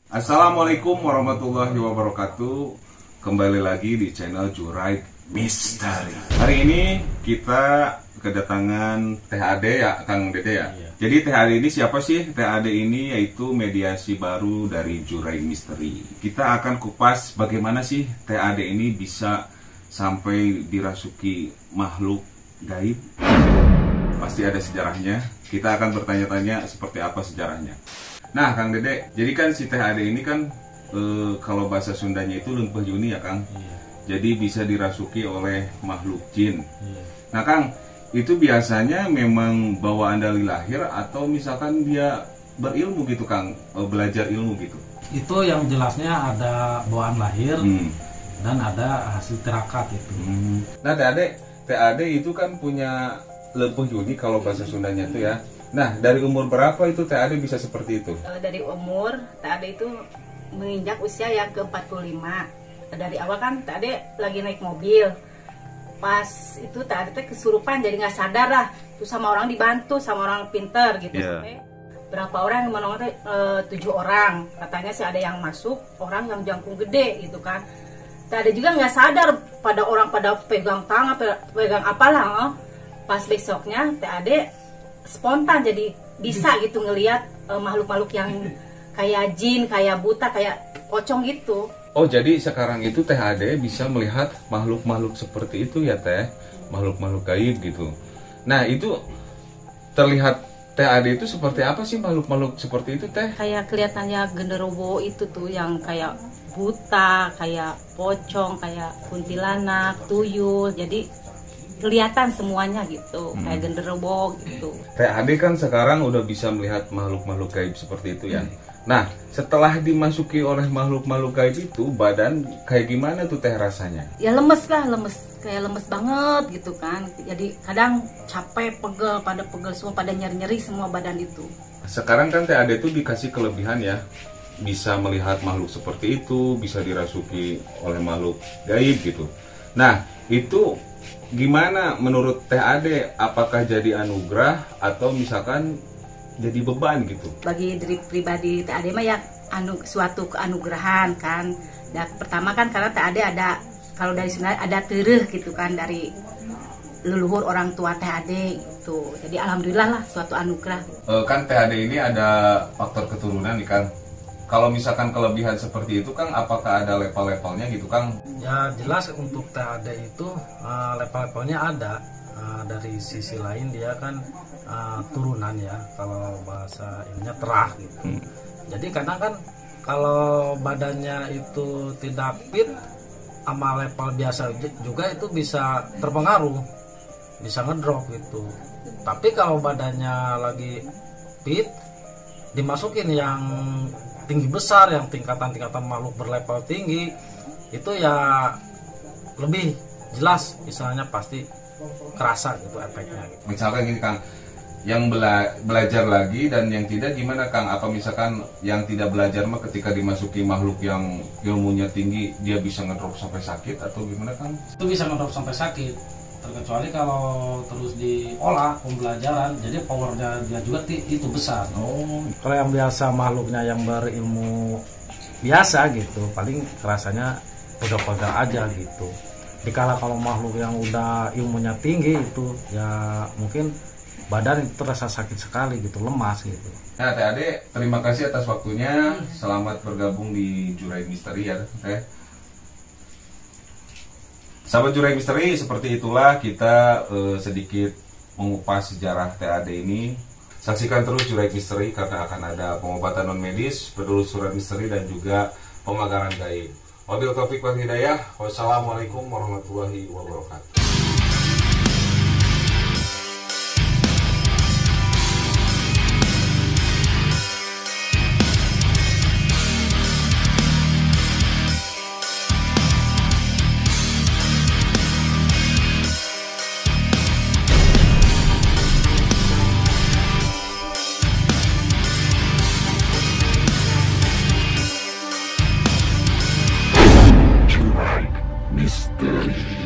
Assalamualaikum warahmatullahi wabarakatuh. Kembali lagi di channel Juraik Misteri. Hari ini kita kedatangan THD ya, Kang Dede ya. Iya. Jadi THD ini siapa sih? THD ini yaitu mediasi baru dari Juraik Misteri. Kita akan kupas bagaimana sih THD ini bisa sampai dirasuki makhluk gaib. Pasti ada sejarahnya. Kita akan bertanya-tanya seperti apa sejarahnya. Nah, Kang Dede, jadi kan si THD ini kan kalau bahasa Sundanya itu lempeh juni ya, Kang. Iya. Jadi bisa dirasuki oleh makhluk jin. Iya. Nah, Kang, itu biasanya memang bawaan dari lahir atau misalkan dia berilmu gitu, Kang, belajar ilmu gitu? Itu yang jelasnya ada bawaan lahir dan ada hasil tirakat itu. Nah, THD itu kan punya lempeh juni kalau bahasa Sundanya itu ya. Nah, dari umur berapa itu THD bisa seperti itu? Dari umur, THD itu menginjak usia yang ke-45. Dari awal kan THD lagi naik mobil. Pas itu THD kesurupan, jadi nggak sadar lah. Terus sama orang dibantu, sama orang pinter gitu. Yeah. Berapa orang yang menolong 7 orang. Katanya sih ada yang masuk, orang yang jangkung gede gitu kan. THD juga nggak sadar, pada orang pada pegang tangan, pegang apalah. Pas besoknya THD spontan jadi bisa gitu ngelihat makhluk-makhluk yang kayak jin, kayak buta, kayak pocong gitu. Oh, jadi sekarang itu THD bisa melihat makhluk-makhluk seperti itu ya, Teh? Makhluk-makhluk gaib gitu. Nah, itu terlihat THD itu seperti apa sih makhluk-makhluk seperti itu, Teh? Kayak kelihatannya genderuwo itu tuh yang kayak buta, kayak pocong, kayak kuntilanak, tuyul. Jadi kelihatan semuanya gitu, kayak genderuwo gitu. THD kan sekarang udah bisa melihat makhluk-makhluk gaib seperti itu ya. Nah, setelah dimasuki oleh makhluk-makhluk gaib itu, badan kayak gimana tuh Teh rasanya? Ya lemes lah, kayak lemes banget gitu kan. Jadi kadang capek, pegel semua, pada nyeri-nyeri semua badan itu. Sekarang kan THD itu dikasih kelebihan ya, bisa melihat makhluk seperti itu, bisa dirasuki oleh makhluk gaib gitu. Nah, itu gimana menurut THD? Apakah jadi anugerah atau misalkan jadi beban gitu? Bagi diri pribadi THD mah ya suatu keanugerahan kan. Dan pertama kan karena THD ada, kalau dari Sunda ada tereh gitu kan, dari leluhur orang tua THD gitu. Jadi alhamdulillah lah suatu anugerah. Kan THD ini ada faktor keturunan nih kan. Kalau misalkan kelebihan seperti itu, Kang, apakah ada level-levelnya gitu, Kang? Ya jelas untuk THD itu level-levelnya ada. Dari sisi lain dia kan turunan ya, kalau bahasa ininya terah gitu. Jadi kadang kan kalau badannya itu tidak fit sama level biasa juga itu bisa terpengaruh, bisa ngedrop gitu. Tapi kalau badannya lagi fit, dimasukin yang tinggi besar, yang tingkatan-tingkatan makhluk berlevel tinggi, itu ya lebih jelas, misalnya pasti kerasa gitu efeknya gitu. Misalkan gini, Kang, yang belajar lagi dan yang tidak gimana, Kang? Apa misalkan yang tidak belajar mah ketika dimasuki makhluk yang ilmunya tinggi dia bisa ngedrop sampai sakit atau gimana, Kang? Itu bisa ngedrop sampai sakit, terkecuali kalau terus diolah pembelajaran, jadi powernya dia juga itu besar. Kalau yang biasa makhluknya yang berilmu biasa gitu, paling kerasanya pegel-pegel aja gitu. Dikala kalau makhluk yang udah ilmunya tinggi itu ya mungkin badan itu terasa sakit sekali gitu, lemas gitu. Nah, THD, terima kasih atas waktunya. Selamat bergabung di Juraik Misteri ya, Teh. Sahabat Juraik Misteri, seperti itulah kita sedikit mengupas sejarah THD ini. Saksikan terus Juraik Misteri karena akan ada pengobatan non medis, penelusuran misteri dan juga pemagaran gaib. Wabillahi taufiq wal hidayah. Wassalamualaikum warahmatullahi wabarakatuh. Misteri.